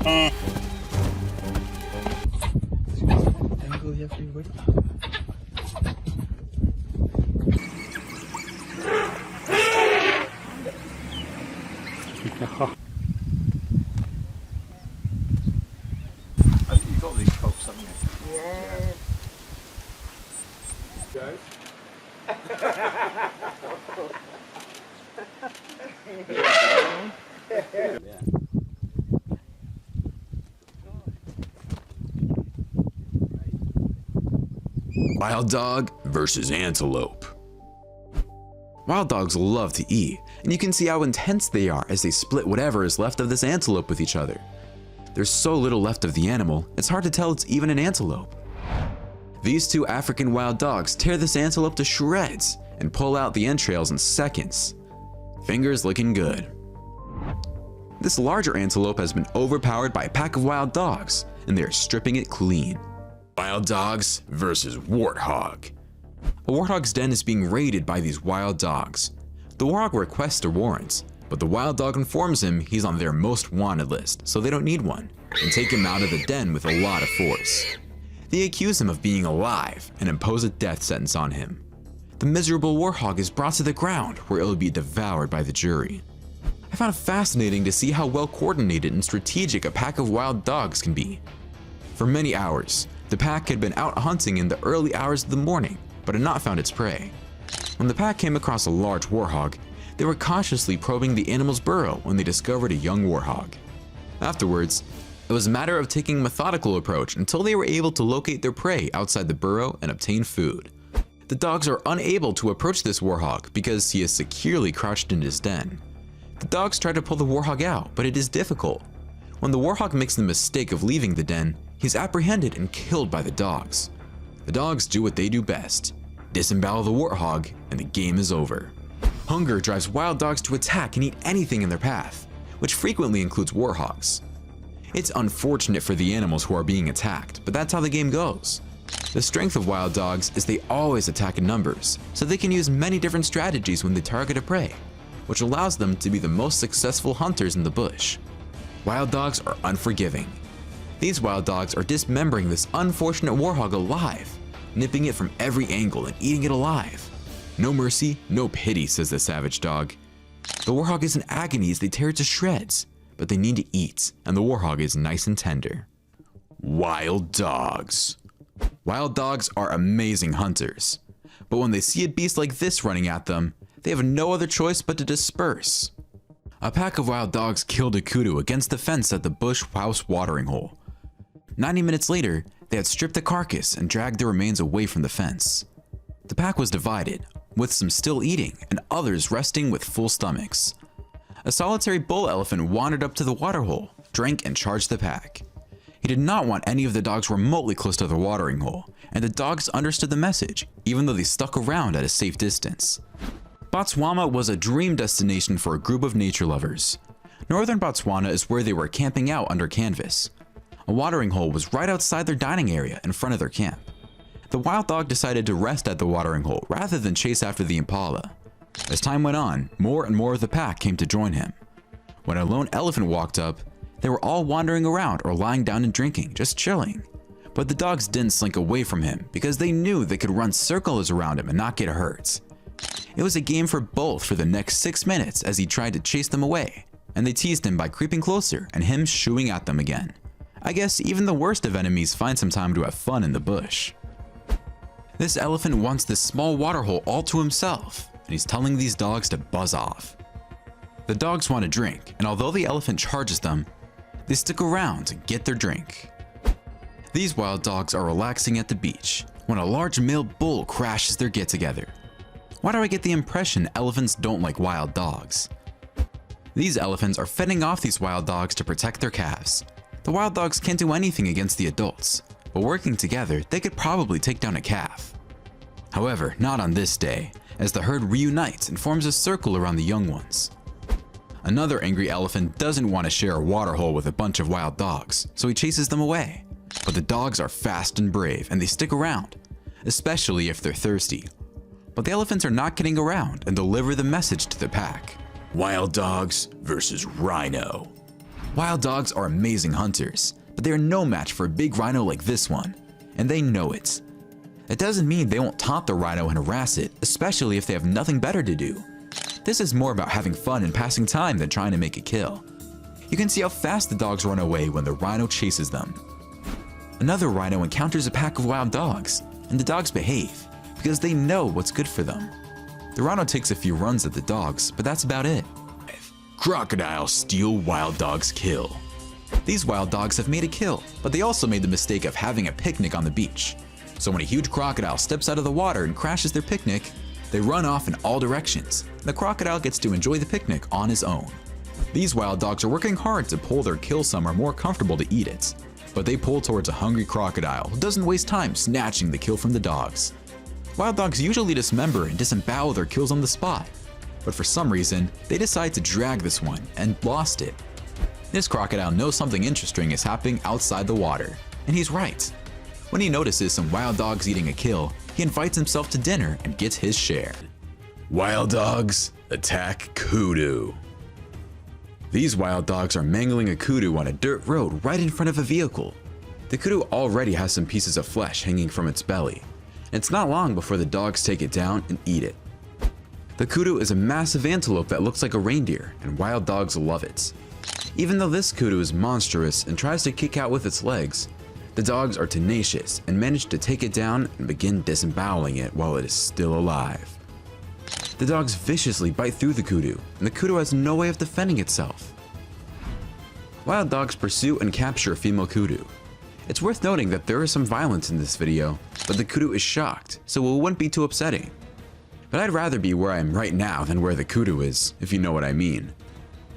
I think you've got these cops, haven't you? Yeah. Wild dog versus antelope. Wild dogs love to eat, and you can see how intense they are as they split whatever is left of this antelope with each other. There's so little left of the animal, it's hard to tell it's even an antelope. These two African wild dogs tear this antelope to shreds and pull out the entrails in seconds. Fingers looking good. This larger antelope has been overpowered by a pack of wild dogs, and they are stripping it clean. Wild dogs versus warthog. A warthog's den is being raided by these wild dogs. The warthog requests a warrant, but the wild dog informs him he's on their most wanted list, so they don't need one, and take him out of the den with a lot of force. They accuse him of being alive and impose a death sentence on him. The miserable warthog is brought to the ground where it will be devoured by the jury. I found it fascinating to see how well coordinated and strategic a pack of wild dogs can be. For many hours, the pack had been out hunting in the early hours of the morning, but had not found its prey. When the pack came across a large warthog, they were cautiously probing the animal's burrow when they discovered a young warthog. Afterwards, it was a matter of taking a methodical approach until they were able to locate their prey outside the burrow and obtain food. The dogs are unable to approach this warthog because he is securely crouched in his den. The dogs try to pull the warthog out, but it is difficult. When the warthog makes the mistake of leaving the den, he's apprehended and killed by the dogs. The dogs do what they do best: disembowel the warthog, and the game is over. Hunger drives wild dogs to attack and eat anything in their path, which frequently includes warthogs. It's unfortunate for the animals who are being attacked, but that's how the game goes. The strength of wild dogs is they always attack in numbers, so they can use many different strategies when they target a prey, which allows them to be the most successful hunters in the bush. Wild dogs are unforgiving. These wild dogs are dismembering this unfortunate warthog alive, nipping it from every angle and eating it alive. No mercy, no pity, says the savage dog. The warthog is in agony as they tear it to shreds, but they need to eat, and the warthog is nice and tender. Wild dogs. Wild dogs are amazing hunters, but when they see a beast like this running at them, they have no other choice but to disperse. A pack of wild dogs killed a kudu against the fence at the bush house watering hole. 90 minutes later, they had stripped the carcass and dragged the remains away from the fence. The pack was divided, with some still eating and others resting with full stomachs. A solitary bull elephant wandered up to the water hole, drank and charged the pack. He did not want any of the dogs remotely close to the watering hole, and the dogs understood the message, even though they stuck around at a safe distance. Botswana was a dream destination for a group of nature lovers. Northern Botswana is where they were camping out under canvas. A watering hole was right outside their dining area in front of their camp. The wild dog decided to rest at the watering hole rather than chase after the impala. As time went on, more and more of the pack came to join him. When a lone elephant walked up, they were all wandering around or lying down and drinking, just chilling. But the dogs didn't slink away from him because they knew they could run circles around him and not get hurt. It was a game for both for the next 6 minutes as he tried to chase them away, and they teased him by creeping closer and him shooing at them again. I guess even the worst of enemies find some time to have fun in the bush. This elephant wants this small water hole all to himself, and he's telling these dogs to buzz off. The dogs want a drink, and although the elephant charges them, they stick around to get their drink. These wild dogs are relaxing at the beach when a large male bull crashes their get-together. Why do I get the impression elephants don't like wild dogs? These elephants are fending off these wild dogs to protect their calves. The wild dogs can't do anything against the adults, but working together, they could probably take down a calf. However, not on this day, as the herd reunites and forms a circle around the young ones. Another angry elephant doesn't want to share a water hole with a bunch of wild dogs, so he chases them away. But the dogs are fast and brave, and they stick around, especially if they're thirsty. But the elephants are not getting around and deliver the message to the pack. Wild dogs versus rhino. Wild dogs are amazing hunters, but they are no match for a big rhino like this one, and they know it. It doesn't mean they won't taunt the rhino and harass it, especially if they have nothing better to do. This is more about having fun and passing time than trying to make a kill. You can see how fast the dogs run away when the rhino chases them. Another rhino encounters a pack of wild dogs, and the dogs behave, because they know what's good for them. The rhino takes a few runs at the dogs, but that's about it. Crocodiles steal wild dogs kill. These wild dogs have made a kill, but they also made the mistake of having a picnic on the beach. So when a huge crocodile steps out of the water and crashes their picnic, they run off in all directions. The crocodile gets to enjoy the picnic on his own. These wild dogs are working hard to pull their kill somewhere more comfortable to eat it, but they pull towards a hungry crocodile who doesn't waste time snatching the kill from the dogs. Wild dogs usually dismember and disembowel their kills on the spot, but for some reason, they decide to drag this one and lost it. This crocodile knows something interesting is happening outside the water, and he's right. When he notices some wild dogs eating a kill, he invites himself to dinner and gets his share. Wild dogs attack kudu. These wild dogs are mangling a kudu on a dirt road right in front of a vehicle. The kudu already has some pieces of flesh hanging from its belly, and it's not long before the dogs take it down and eat it. The kudu is a massive antelope that looks like a reindeer, and wild dogs love it. Even though this kudu is monstrous and tries to kick out with its legs, the dogs are tenacious and manage to take it down and begin disemboweling it while it is still alive. The dogs viciously bite through the kudu, and the kudu has no way of defending itself. Wild dogs pursue and capture a female kudu. It's worth noting that there is some violence in this video, but the kudu is shocked, so it wouldn't be too upsetting. But I'd rather be where I am right now than where the kudu is, if you know what I mean.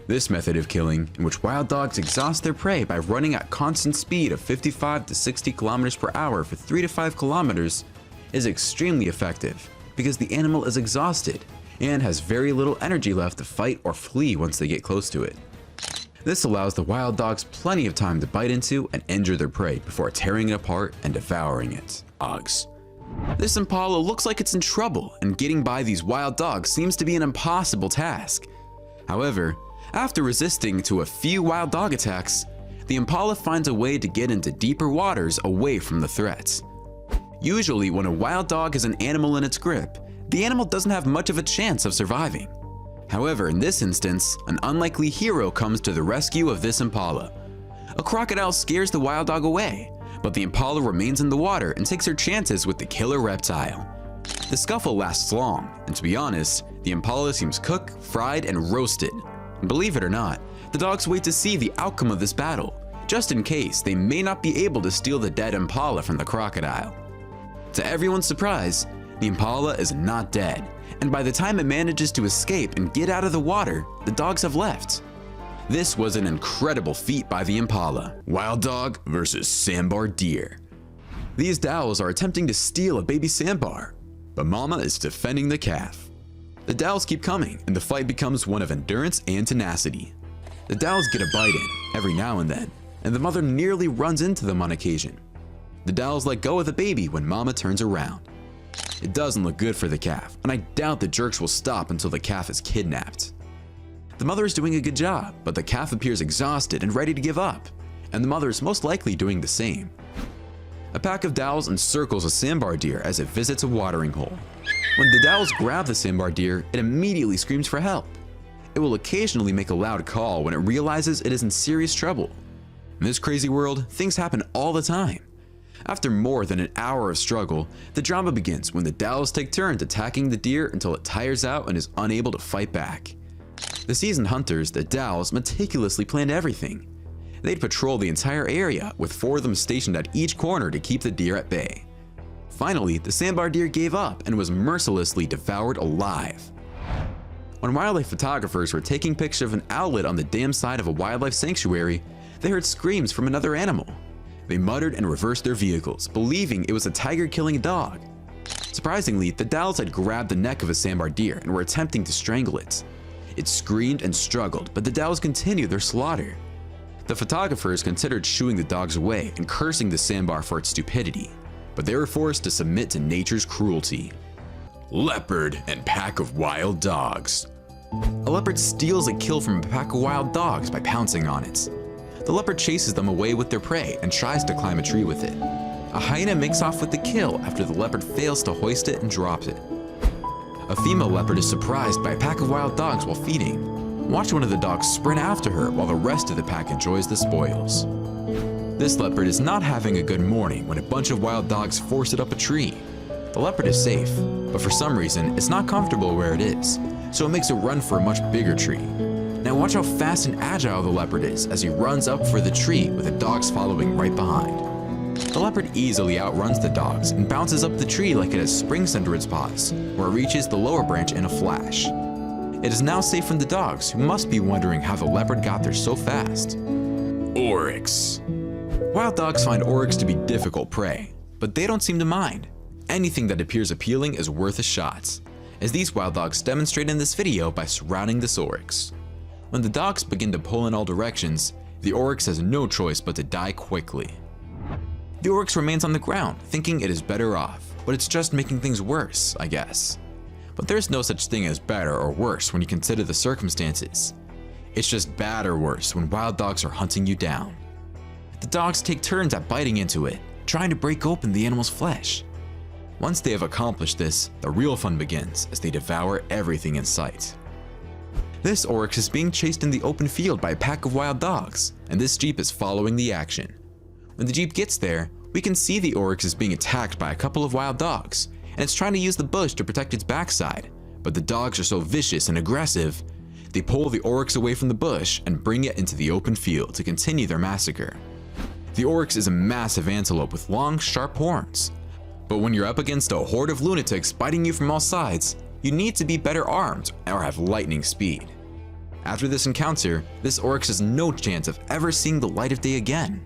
This method of killing, in which wild dogs exhaust their prey by running at constant speed of 55 to 60 kilometers per hour for 3 to 5 kilometers, is extremely effective because the animal is exhausted and has very little energy left to fight or flee once they get close to it. This allows the wild dogs plenty of time to bite into and injure their prey before tearing it apart and devouring it. Dogs. This impala looks like it's in trouble, and getting by these wild dogs seems to be an impossible task. However, after resisting to a few wild dog attacks, the impala finds a way to get into deeper waters away from the threats. Usually, when a wild dog has an animal in its grip, the animal doesn't have much of a chance of surviving. However, in this instance, an unlikely hero comes to the rescue of this impala. A crocodile scares the wild dog away, but the impala remains in the water and takes her chances with the killer reptile. The scuffle lasts long, and to be honest, the impala seems cooked, fried, and roasted. And believe it or not, the dogs wait to see the outcome of this battle, just in case they may not be able to steal the dead impala from the crocodile. To everyone's surprise, the impala is not dead, and by the time it manages to escape and get out of the water, the dogs have left. This was an incredible feat by the impala. Wild dog versus sandbar deer. These dowels are attempting to steal a baby sandbar, but mama is defending the calf. The dowels keep coming, and the fight becomes one of endurance and tenacity. The dowels get a bite in every now and then, and the mother nearly runs into them on occasion. The dowels let go of the baby when mama turns around. It doesn't look good for the calf, and I doubt the jerks will stop until the calf is kidnapped. The mother is doing a good job, but the calf appears exhausted and ready to give up, and the mother is most likely doing the same. A pack of dowels encircles a sandbar deer as it visits a watering hole. When the dowels grab the sandbar deer, it immediately screams for help. It will occasionally make a loud call when it realizes it is in serious trouble. In this crazy world, things happen all the time. After more than an hour of struggle, the drama begins when the dowels take turns attacking the deer until it tires out and is unable to fight back. The seasoned hunters, the dowels, meticulously planned everything. They'd patrol the entire area, with 4 of them stationed at each corner to keep the deer at bay. Finally, the sandbar deer gave up and was mercilessly devoured alive. When wildlife photographers were taking pictures of an owlet on the dam side of a wildlife sanctuary, they heard screams from another animal. They muttered and reversed their vehicles, believing it was a tiger killing a dog. Surprisingly, the dowels had grabbed the neck of a sandbar deer and were attempting to strangle it. It screamed and struggled, but the dowels continued their slaughter. The photographers considered shooing the dogs away and cursing the sandbar for its stupidity, but they were forced to submit to nature's cruelty. Leopard and pack of wild dogs. A leopard steals a kill from a pack of wild dogs by pouncing on it. The leopard chases them away with their prey and tries to climb a tree with it. A hyena makes off with the kill after the leopard fails to hoist it and drops it. A female leopard is surprised by a pack of wild dogs while feeding. Watch one of the dogs sprint after her while the rest of the pack enjoys the spoils. This leopard is not having a good morning when a bunch of wild dogs force it up a tree. The leopard is safe, but for some reason it's not comfortable where it is, so it makes a run for a much bigger tree. Now watch how fast and agile the leopard is as he runs up for the tree with the dogs following right behind. The leopard easily outruns the dogs and bounces up the tree like it has springs under its paws, where it reaches the lower branch in a flash. It is now safe from the dogs, who must be wondering how the leopard got there so fast. Oryx. Wild dogs find oryx to be difficult prey, but they don't seem to mind. Anything that appears appealing is worth a shot, as these wild dogs demonstrate in this video by surrounding this oryx. When the dogs begin to pull in all directions, the oryx has no choice but to die quickly. The oryx remains on the ground, thinking it is better off, but it's just making things worse, I guess. But there's no such thing as better or worse when you consider the circumstances. It's just bad or worse when wild dogs are hunting you down. The dogs take turns at biting into it, trying to break open the animal's flesh. Once they have accomplished this, the real fun begins as they devour everything in sight. This oryx is being chased in the open field by a pack of wild dogs, and this jeep is following the action. When the jeep gets there, we can see the oryx is being attacked by a couple of wild dogs, and it's trying to use the bush to protect its backside, but the dogs are so vicious and aggressive, they pull the oryx away from the bush and bring it into the open field to continue their massacre. The oryx is a massive antelope with long, sharp horns, but when you're up against a horde of lunatics biting you from all sides, you need to be better armed or have lightning speed. After this encounter, this oryx has no chance of ever seeing the light of day again.